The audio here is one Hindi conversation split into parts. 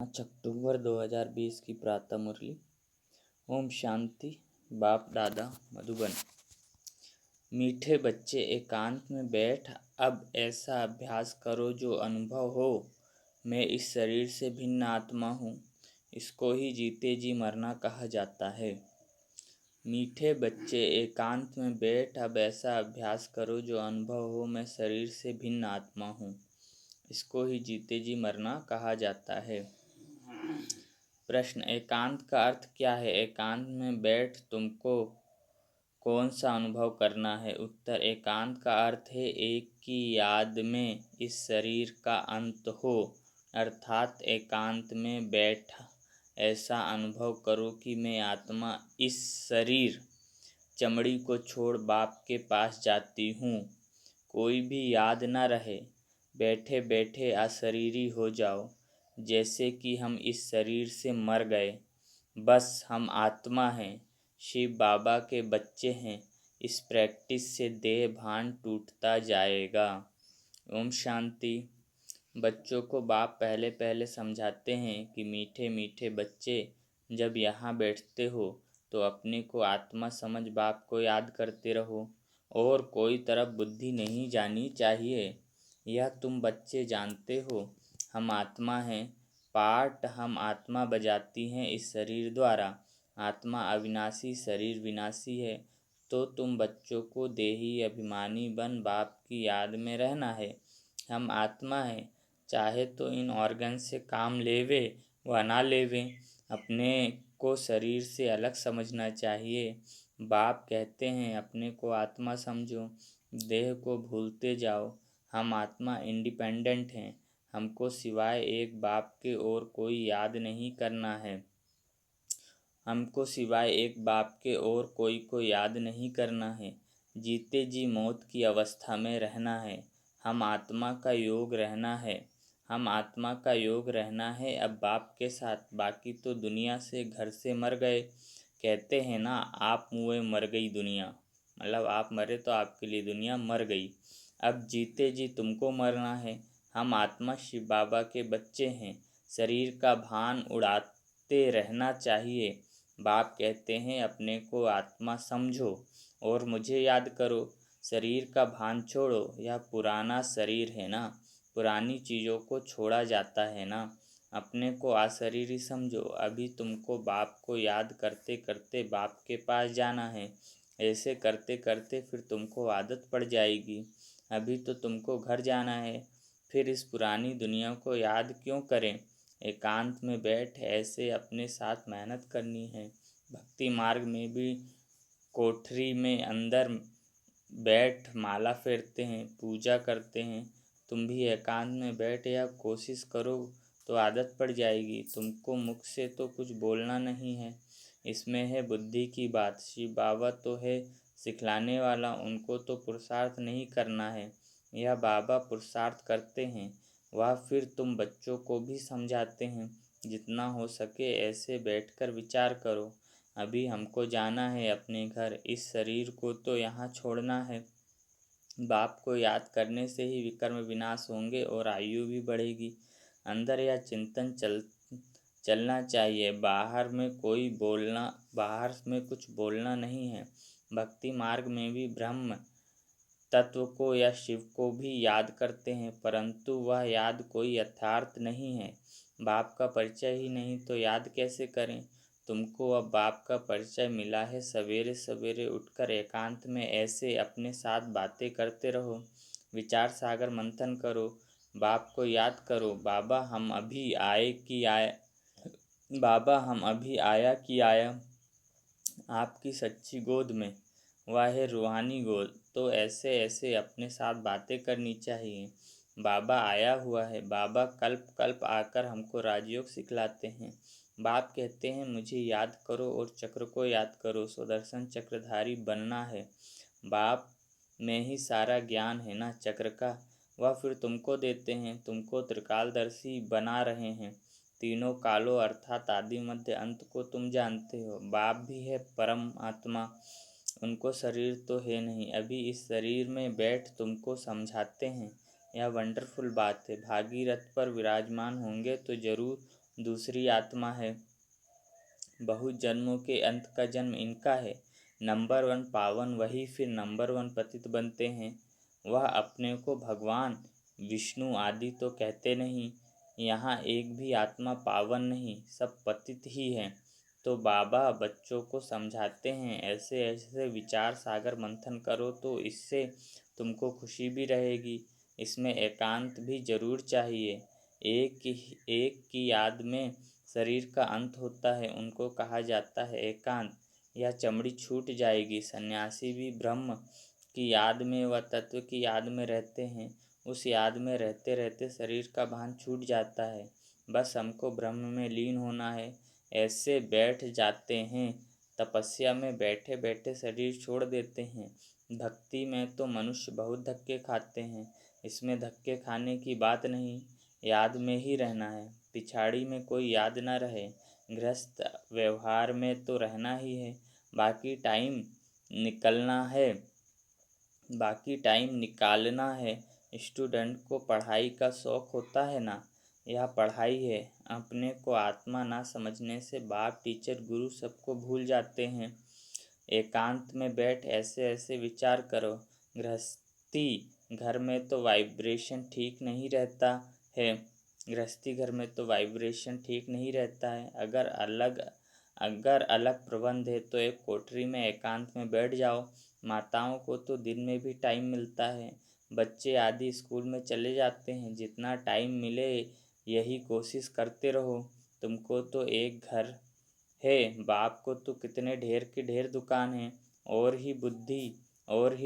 5 अक्टूबर 2020 की प्रातः मुरली। ओम शांति। बाप दादा मधुबन। मीठे बच्चे, एकांत में बैठ अब ऐसा अभ्यास करो जो अनुभव हो, मैं इस शरीर से भिन्न आत्मा हूँ। इसको ही जीते जी मरना कहा जाता है। मीठे बच्चे, एकांत में बैठ अब ऐसा अभ्यास करो जो अनुभव हो, मैं शरीर से भिन्न आत्मा हूँ। इसको ही जीते जी मरना कहा जाता है। प्रश्न: एकांत का अर्थ क्या है? एकांत में बैठ तुमको कौन सा अनुभव करना है? उत्तर: एकांत का अर्थ है एक की याद में इस शरीर का अंत हो, अर्थात एकांत में बैठ ऐसा अनुभव करो कि मैं आत्मा इस शरीर चमड़ी को छोड़ बाप के पास जाती हूँ। कोई भी याद न रहे, बैठे बैठे अशरीरी हो जाओ, जैसे कि हम इस शरीर से मर गए, बस हम आत्मा हैं, शिव बाबा के बच्चे हैं। इस प्रैक्टिस से देह भान टूटता जाएगा। ओम शांति। बच्चों को बाप पहले पहले समझाते हैं कि मीठे मीठे बच्चे, जब यहाँ बैठते हो तो अपने को आत्मा समझ बाप को याद करते रहो और कोई तरफ बुद्धि नहीं जानी चाहिए। यह तुम बच्चे जानते हो, हम आत्मा हैं। पाठ हम आत्मा बजाती हैं इस शरीर द्वारा। आत्मा अविनाशी, शरीर विनाशी है। तो तुम बच्चों को देही अभिमानी बन बाप की याद में रहना है। हम आत्मा हैं, चाहे तो इन ऑर्गन से काम लेवे व ना लेवे, अपने को शरीर से अलग समझना चाहिए। बाप कहते हैं अपने को आत्मा समझो, देह को भूलते जाओ। हम आत्मा इंडिपेंडेंट हैं, हमको सिवाय एक बाप के और कोई याद नहीं करना है। हमको सिवाय एक बाप के और कोई को याद नहीं करना है। जीते जी मौत की अवस्था में रहना है। हम आत्मा का योग रहना है। हम आत्मा का योग रहना है अब बाप के साथ। बाकी तो दुनिया से, घर से मर गए। कहते हैं ना, आप मुए मर गई दुनिया, मतलब आप मरे तो आपके लिए दुनिया मर गई। अब जीते जी तुमको मरना है। हम आत्मा शिव बाबा के बच्चे हैं। शरीर का भान उड़ाते रहना चाहिए। बाप कहते हैं अपने को आत्मा समझो और मुझे याद करो। शरीर का भान छोड़ो, यह पुराना शरीर है ना, पुरानी चीज़ों को छोड़ा जाता है ना। अपने को अशरीरी समझो। अभी तुमको बाप को याद करते करते बाप के पास जाना है। ऐसे करते करते फिर तुमको आदत पड़ जाएगी। अभी तो तुमको घर जाना है, फिर इस पुरानी दुनिया को याद क्यों करें? एकांत में बैठ ऐसे अपने साथ मेहनत करनी है। भक्ति मार्ग में भी कोठरी में अंदर बैठ माला फेरते हैं, पूजा करते हैं। तुम भी एकांत में बैठ या कोशिश करो तो आदत पड़ जाएगी। तुमको मुख से तो कुछ बोलना नहीं है, इसमें है बुद्धि की बात। शिव बाबा तो है सिखलाने वाला, उनको तो पुरुषार्थ नहीं करना है। यह बाबा पुरुषार्थ करते हैं, वह फिर तुम बच्चों को भी समझाते हैं। जितना हो सके ऐसे बैठकर विचार करो। अभी हमको जाना है अपने घर, इस शरीर को तो यहाँ छोड़ना है। बाप को याद करने से ही विकर्म विनाश होंगे और आयु भी बढ़ेगी। अंदर यह चिंतन चलना चाहिए, बाहर में कुछ बोलना नहीं है। भक्ति मार्ग में भी ब्रह्म तत्व को या शिव को भी याद करते हैं, परंतु वह याद कोई यथार्थ नहीं है। बाप का परिचय ही नहीं तो याद कैसे करें? तुमको अब बाप का परिचय मिला है। सवेरे सवेरे उठकर एकांत में ऐसे अपने साथ बातें करते रहो। विचार सागर मंथन करो, बाप को याद करो। बाबा हम अभी आया कि आया आपकी सच्ची गोद में, वह है रूहानी गोद। तो ऐसे ऐसे अपने साथ बातें करनी चाहिए। बाबा आया हुआ है। बाबा कल्प कल्प आकर हमको राजयोग सिखलाते हैं। बाप कहते हैं मुझे याद करो और चक्र को याद करो, सुदर्शन चक्रधारी बनना है। बाप में ही सारा ज्ञान है ना चक्र का, वह फिर तुमको देते हैं। तुमको त्रिकालदर्शी बना रहे हैं। तीनों कालों अर्थात आदि मध्य अंत को तुम जानते हो। बाप भी है परम आत्मा, उनको शरीर तो है नहीं। अभी इस शरीर में बैठ तुमको समझाते हैं। यह वंडरफुल बात है। भागीरथ पर विराजमान होंगे तो जरूर दूसरी आत्मा है। बहुत जन्मों के अंत का जन्म इनका है। नंबर 1 पावन वही फिर नंबर 1 पतित बनते हैं। वह अपने को भगवान विष्णु आदि तो कहते नहीं। यहाँ एक भी आत्मा पावन नहीं, सब पतित ही है। तो बाबा बच्चों को समझाते हैं, ऐसे ऐसे विचार सागर मंथन करो तो इससे तुमको खुशी भी रहेगी। इसमें एकांत भी जरूर चाहिए। एक की याद में शरीर का अंत होता है, उनको कहा जाता है एकांत। यह चमड़ी छूट जाएगी। सन्यासी भी ब्रह्म की याद में व तत्व की याद में रहते हैं। उस याद में रहते रहते शरीर का भान छूट जाता है। बस हमको ब्रह्म में लीन होना है। ऐसे बैठ जाते हैं। तपस्या में बैठे बैठे शरीर छोड़ देते हैं। भक्ति में तो मनुष्य बहुत धक्के खाते हैं। इसमें धक्के खाने की बात नहीं, याद में ही रहना है। पिछाड़ी में कोई याद ना रहे। गृहस्थ व्यवहार में तो रहना ही है। बाकी टाइम निकालना है। स्टूडेंट को पढ़ाई का शौक़ होता है ना, यह पढ़ाई है। अपने को आत्मा ना समझने से बाप, टीचर, गुरु सबको भूल जाते हैं। एकांत में बैठ ऐसे ऐसे विचार करो। गृहस्थी घर में तो वाइब्रेशन ठीक नहीं रहता है। अगर अलग प्रबंध है तो एक कोठरी में एकांत में बैठ जाओ। माताओं को तो दिन में भी टाइम मिलता है। बच्चे आदि स्कूल में चले जाते हैं। जितना टाइम मिले यही कोशिश करते रहो। तुमको तो एक घर है, बाप को तो कितने ढेर की ढेर दुकान है। और ही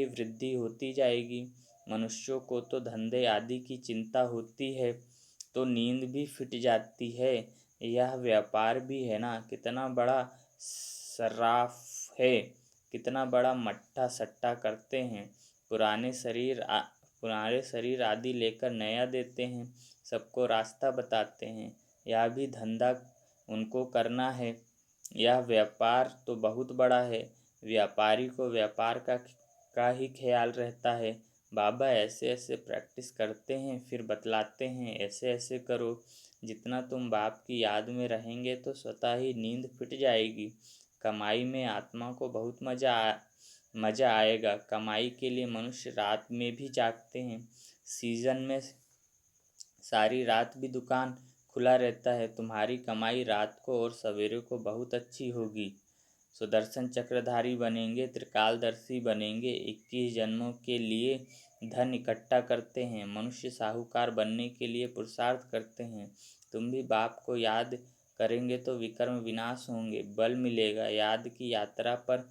वृद्धि होती जाएगी। मनुष्यों को तो धंधे आदि की चिंता होती है तो नींद भी फिट जाती है। यह व्यापार भी है ना, कितना बड़ा सर्राफ है, कितना बड़ा मट्ठा सट्टा करते हैं। पुराने शरीर आदि लेकर नया देते हैं। सबको रास्ता बताते हैं। यह भी धंधा उनको करना है। यह व्यापार तो बहुत बड़ा है। व्यापारी को व्यापार का ही ख्याल रहता है। बाबा ऐसे ऐसे प्रैक्टिस करते हैं, फिर बतलाते हैं ऐसे ऐसे करो। जितना तुम बाप की याद में रहेंगे तो स्वतः ही नींद फिट जाएगी। कमाई में आत्मा को बहुत मज़ा आएगा। कमाई के लिए मनुष्य रात में भी जागते हैं। सीजन में सारी रात भी दुकान खुला रहता है। तुम्हारी कमाई रात को और सवेरे को बहुत अच्छी होगी। सुदर्शन चक्रधारी बनेंगे, त्रिकालदर्शी बनेंगे। 21 जन्मों के लिए धन इकट्ठा करते हैं। मनुष्य साहूकार बनने के लिए पुरुषार्थ करते हैं। तुम भी बाप को याद करेंगे तो विकर्म विनाश होंगे, बल मिलेगा। याद की यात्रा पर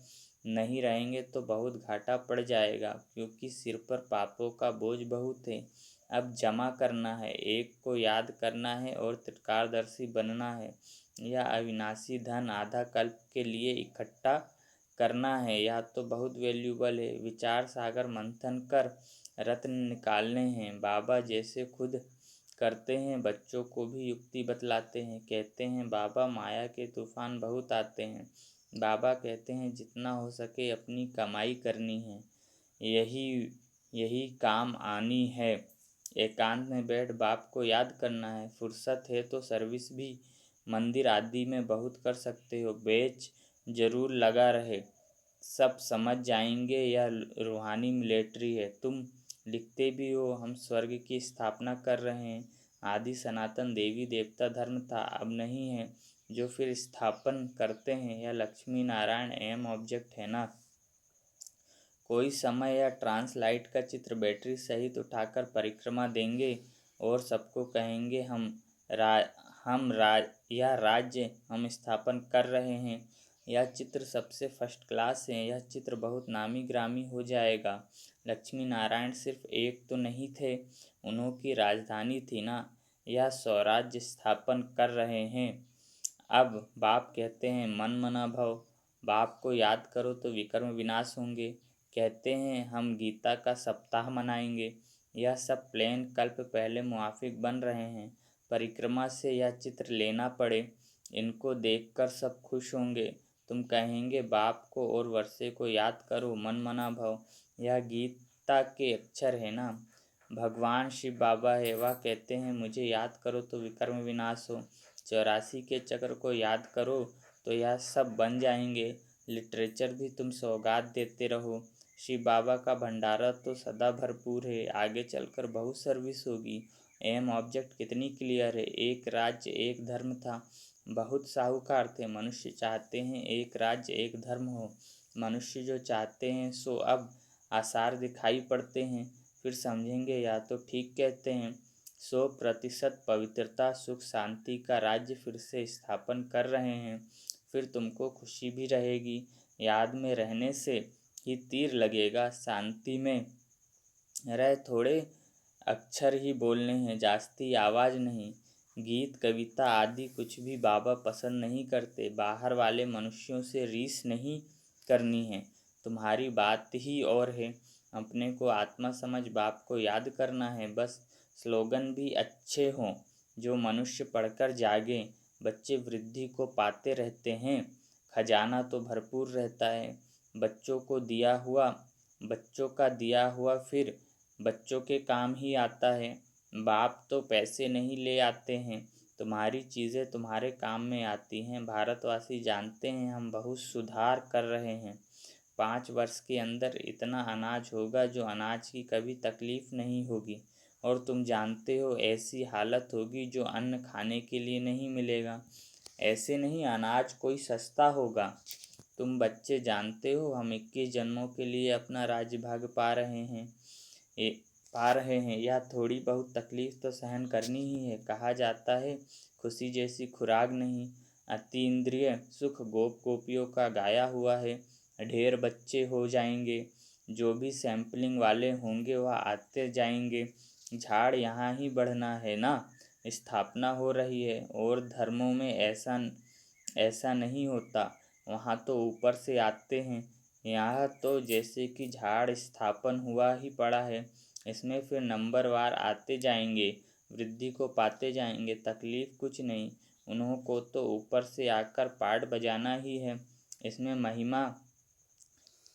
नहीं रहेंगे तो बहुत घाटा पड़ जाएगा, क्योंकि सिर पर पापों का बोझ बहुत है। अब जमा करना है, एक को याद करना है और त्रिकालदर्शी बनना है। यह अविनाशी धन आधा कल्प के लिए इकट्ठा करना है। यह तो बहुत वैल्यूबल है। विचार सागर मंथन कर रत्न निकालने हैं। बाबा जैसे खुद करते हैं, बच्चों को भी युक्ति बतलाते हैं। कहते हैं बाबा माया के तूफान बहुत आते हैं। बाबा कहते हैं जितना हो सके अपनी कमाई करनी है, यही काम आनी है। एकांत में बैठ बाप को याद करना है। फुर्सत है तो सर्विस भी मंदिर आदि में बहुत कर सकते हो। बैच जरूर लगा रहे, सब समझ जाएंगे यह रूहानी मिलिट्री है। तुम लिखते भी हो हम स्वर्ग की स्थापना कर रहे हैं। आदि सनातन देवी देवता धर्म था, अब नहीं है। जो फिर स्थापन करते हैं यह लक्ष्मी नारायण एम ऑब्जेक्ट है ना। कोई समय या ट्रांसलाइट का चित्र बैटरी सहित उठाकर परिक्रमा देंगे और सबको कहेंगे यह राज्य हम स्थापन कर रहे हैं। यह चित्र सबसे फर्स्ट क्लास है। यह चित्र बहुत नामी ग्रामी हो जाएगा। लक्ष्मी नारायण सिर्फ एक तो नहीं थे, उन्हों की राजधानी थी ना। यह स्वराज्य स्थापन कर रहे हैं। अब बाप कहते हैं मन मना भव, बाप को याद करो तो विकर्म विनाश होंगे। कहते हैं हम गीता का सप्ताह मनाएंगे। यह सब प्लेन कल्प पहले मुआफिक बन रहे हैं। परिक्रमा से यह चित्र लेना पड़े, इनको देखकर सब खुश होंगे। तुम कहेंगे बाप को और वर्षे को याद करो, मन मना भव। यह गीता के अक्षर है ना। भगवान शिव बाबा है, वह कहते हैं मुझे याद करो तो विकर्म विनाश हो। 84 के चक्र को याद करो तो यह सब बन जाएंगे। लिटरेचर भी तुम सौगात देते रहो। शिव बाबा का भंडारा तो सदा भरपूर है, आगे चलकर बहुत सर्विस होगी। एम ऑब्जेक्ट कितनी क्लियर है। एक राज्य एक धर्म था, बहुत साहूकार थे। मनुष्य चाहते हैं एक राज्य एक धर्म हो। मनुष्य जो चाहते हैं सो अब आसार दिखाई पड़ते हैं। फिर समझेंगे या तो ठीक कहते हैं। 100% पवित्रता सुख शांति का राज्य फिर से स्थापन कर रहे हैं। फिर तुमको खुशी भी रहेगी। याद में रहने से ही तीर लगेगा। शांति में रह थोड़े अक्षर ही बोलने हैं, जास्ती आवाज़ नहीं। गीत कविता आदि कुछ भी बाबा पसंद नहीं करते। बाहर वाले मनुष्यों से रीस नहीं करनी है। तुम्हारी बात ही और है। अपने को आत्मा समझ बाप को याद करना है बस। स्लोगन भी अच्छे हों जो मनुष्य पढ़कर जागे। बच्चे वृद्धि को पाते रहते हैं, खजाना तो भरपूर रहता है। बच्चों का दिया हुआ फिर बच्चों के काम ही आता है। बाप तो पैसे नहीं ले आते हैं, तुम्हारी चीज़ें तुम्हारे काम में आती हैं। भारतवासी जानते हैं हम बहुत सुधार कर रहे हैं। 5 वर्ष के अंदर इतना अनाज होगा जो अनाज की कभी तकलीफ नहीं होगी। और तुम जानते हो ऐसी हालत होगी जो अन्न खाने के लिए नहीं मिलेगा। ऐसे नहीं अनाज कोई सस्ता होगा। तुम बच्चे जानते हो हम 21 जन्मों के लिए अपना राज्य भाग पा रहे हैं। यह थोड़ी बहुत तकलीफ तो सहन करनी ही है। कहा जाता है खुशी जैसी खुराक नहीं। अतीन्द्रिय सुख गोप गोपियों का गाया हुआ है। ढेर बच्चे हो जाएंगे, जो भी सैम्पलिंग वाले होंगे वह आते जाएंगे। झाड़ यहाँ ही बढ़ना है ना। स्थापना हो रही है। और धर्मों में ऐसा नहीं होता। वहाँ तो ऊपर से आते हैं। यहाँ तो जैसे कि झाड़ स्थापन हुआ ही पड़ा है। इसमें फिर नंबरवार आते जाएंगे, वृद्धि को पाते जाएंगे। तकलीफ कुछ नहीं, उन्हों को तो ऊपर से आकर पाठ बजाना ही है। इसमें महिमा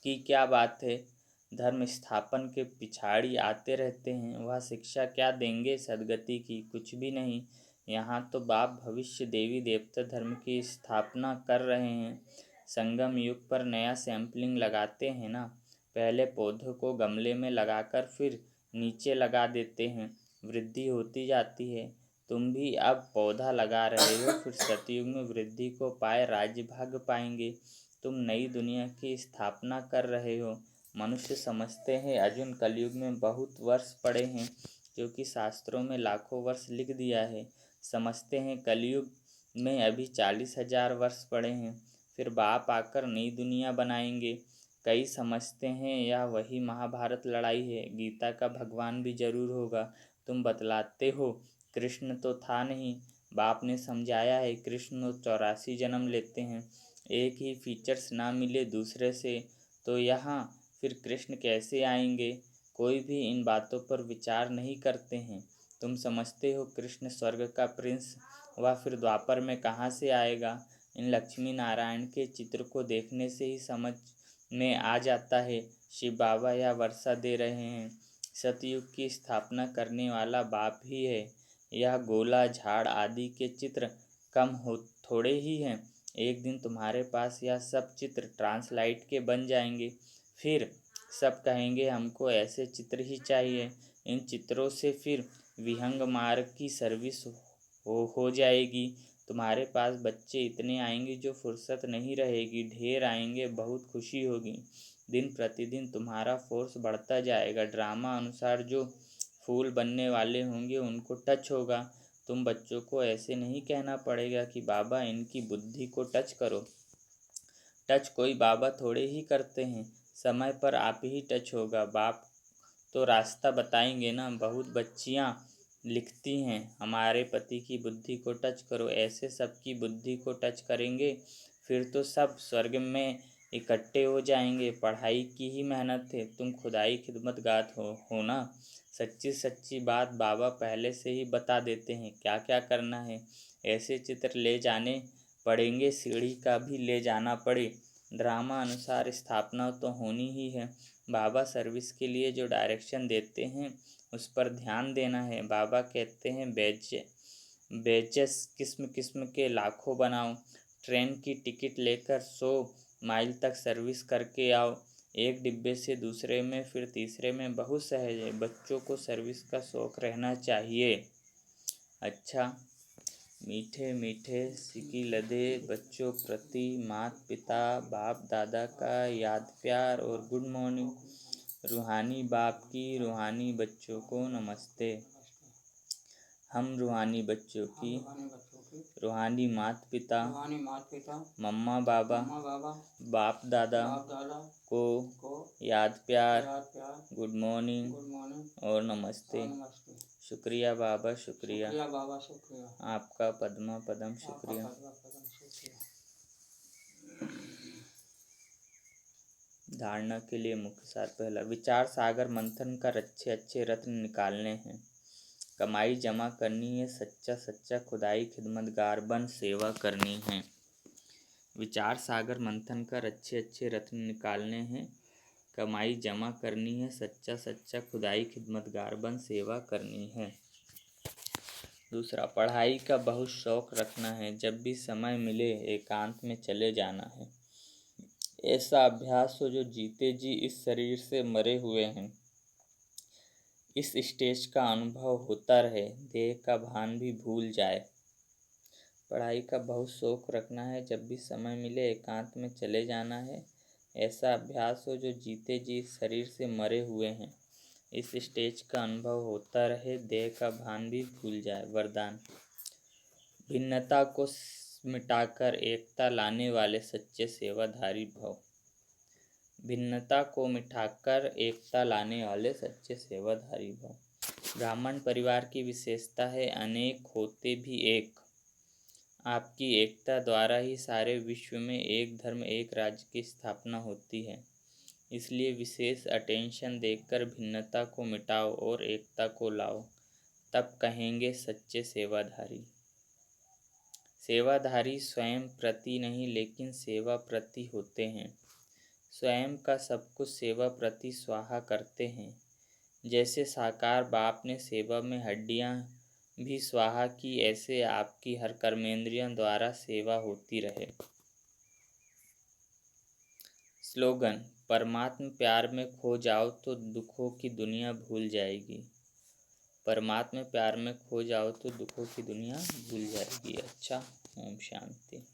की क्या बात है। धर्म स्थापन के पिछाड़ी आते रहते हैं। वह शिक्षा क्या देंगे सदगति की, कुछ भी नहीं। यहाँ तो बाप भविष्य देवी देवता धर्म की स्थापना कर रहे हैं। संगम युग पर नया सैम्पलिंग लगाते हैं ना। पहले पौधों को गमले में लगाकर फिर नीचे लगा देते हैं, वृद्धि होती जाती है। तुम भी अब पौधा लगा रहे हो, फिर सतयुग में वृद्धि को पाए राज्य भाग पाएंगे। तुम नई दुनिया की स्थापना कर रहे हो। मनुष्य समझते हैं अर्जुन कलयुग में बहुत वर्ष पड़े हैं, क्योंकि शास्त्रों में लाखों वर्ष लिख दिया है। समझते हैं कलयुग में अभी 40,000 वर्ष पड़े हैं, फिर बाप आकर नई दुनिया बनाएंगे। कई समझते हैं यह वही महाभारत लड़ाई है। गीता का भगवान भी जरूर होगा। तुम बतलाते हो कृष्ण तो था नहीं। बाप ने समझाया है कृष्ण 84 जन्म लेते हैं। एक ही फीचर्स ना मिले दूसरे से तो यहाँ फिर कृष्ण कैसे आएंगे। कोई भी इन बातों पर विचार नहीं करते हैं। तुम समझते हो कृष्ण स्वर्ग का प्रिंस, वह फिर द्वापर में कहाँ से आएगा। इन लक्ष्मी नारायण के चित्र को देखने से ही समझ में आ जाता है। शिव बाबा यह वर्षा दे रहे हैं। सतयुग की स्थापना करने वाला बाप ही है। यह गोला झाड़ आदि के चित्र कम हो थोड़े ही हैं। एक दिन तुम्हारे पास यह सब चित्र ट्रांसलाइट के बन जाएंगे। फिर सब कहेंगे हमको ऐसे चित्र ही चाहिए। इन चित्रों से फिर विहंग मार्ग की सर्विस हो जाएगी। तुम्हारे पास बच्चे इतने आएंगे जो फुर्सत नहीं रहेगी। ढेर आएंगे, बहुत खुशी होगी। दिन प्रतिदिन तुम्हारा फोर्स बढ़ता जाएगा। ड्रामा अनुसार जो फूल बनने वाले होंगे उनको टच होगा। तुम बच्चों को ऐसे नहीं कहना पड़ेगा कि बाबा इनकी बुद्धि को टच करो। टच कोई बाबा थोड़े ही करते हैं, समय पर आप ही टच होगा। बाप तो रास्ता बताएंगे ना। बहुत बच्चियाँ लिखती हैं हमारे पति की बुद्धि को टच करो। ऐसे सबकी बुद्धि को टच करेंगे फिर तो सब स्वर्ग में इकट्ठे हो जाएंगे। पढ़ाई की ही मेहनत है। तुम खुदाई खिदमतगार हो ना। सच्ची सच्ची बात बाबा पहले से ही बता देते हैं क्या क्या करना है। ऐसे चित्र ले जाने पड़ेंगे, सीढ़ी का भी ले जाना पड़े। ड्रामा अनुसार स्थापना तो होनी ही है। बाबा सर्विस के लिए जो डायरेक्शन देते हैं उस पर ध्यान देना है। बाबा कहते हैं बैचेस किस्म किस्म के लाखों बनाओ। ट्रेन की टिकट लेकर 100 माइल तक सर्विस करके आओ। एक डिब्बे से दूसरे में फिर तीसरे में बहुत सहज है। बच्चों को सर्विस का शौक़ रहना चाहिए। अच्छा, मीठे मीठे सिकी लदे बच्चों प्रति माता पिता बाप दादा का याद प्यार और गुड मॉर्निंग। रूहानी बाप की रूहानी बच्चों को नमस्ते। हम रूहानी बच्चों की रूहानी माता पिता मम्मा बाबा बाप दादा को याद प्यार गुड मॉर्निंग और नमस्ते। शुक्रिया बाबा शुक्रिया। आपका पद्मा पदम शुक्रिया। धारणा के लिए मुख्य सार। पहला, विचार सागर मंथन कर अच्छे अच्छे रत्न निकालने हैं। कमाई जमा करनी है, सच्चा सच्चा खुदाई खिदमतगार बन सेवा करनी है। विचार सागर मंथन कर अच्छे अच्छे रत्न निकालने हैं। कमाई जमा करनी है, सच्चा सच्चा खुदाई खिदमतगार बन सेवा करनी है। दूसरा, पढ़ाई का बहुत शौक़ रखना है। जब भी समय मिले एकांत में चले जाना है। ऐसा अभ्यास हो जो जीते जी इस शरीर से मरे हुए हैं। इस स्टेज का अनुभव होता रहे, देह का भान भी भूल जाए। पढ़ाई का बहुत शौक़ रखना है। जब भी समय मिले एकांत में चले जाना है। ऐसा अभ्यास हो जो जीते जी इस शरीर से मरे हुए हैं। इस स्टेज का अनुभव होता रहे, देह का भान भी भूल जाए। वरदान, भिन्नता को मिटाकर एकता लाने वाले सच्चे सेवाधारी भव। भिन्नता को मिटाकर एकता लाने वाले सच्चे सेवाधारी भव। ब्राह्मण परिवार की विशेषता है अनेक होते भी एक। आपकी एकता द्वारा ही सारे विश्व में एक धर्म एक राज्य की स्थापना होती है। इसलिए विशेष अटेंशन देकर भिन्नता को मिटाओ और एकता को लाओ, तब कहेंगे सच्चे सेवाधारी। सेवाधारी स्वयं प्रति नहीं लेकिन सेवा प्रति होते हैं। स्वयं का सब कुछ सेवा प्रति स्वाहा करते हैं। जैसे साकार बाप ने सेवा में हड्डियां भी स्वाहा की, ऐसे आपकी हर कर्मेंद्रियों द्वारा सेवा होती रहे। स्लोगन, परमात्म प्यार में खो जाओ तो दुखों की दुनिया भूल जाएगी। परमात्मा प्यार में खो जाओ तो दुखों की दुनिया भूल जाएगी। अच्छा, ओम शांति।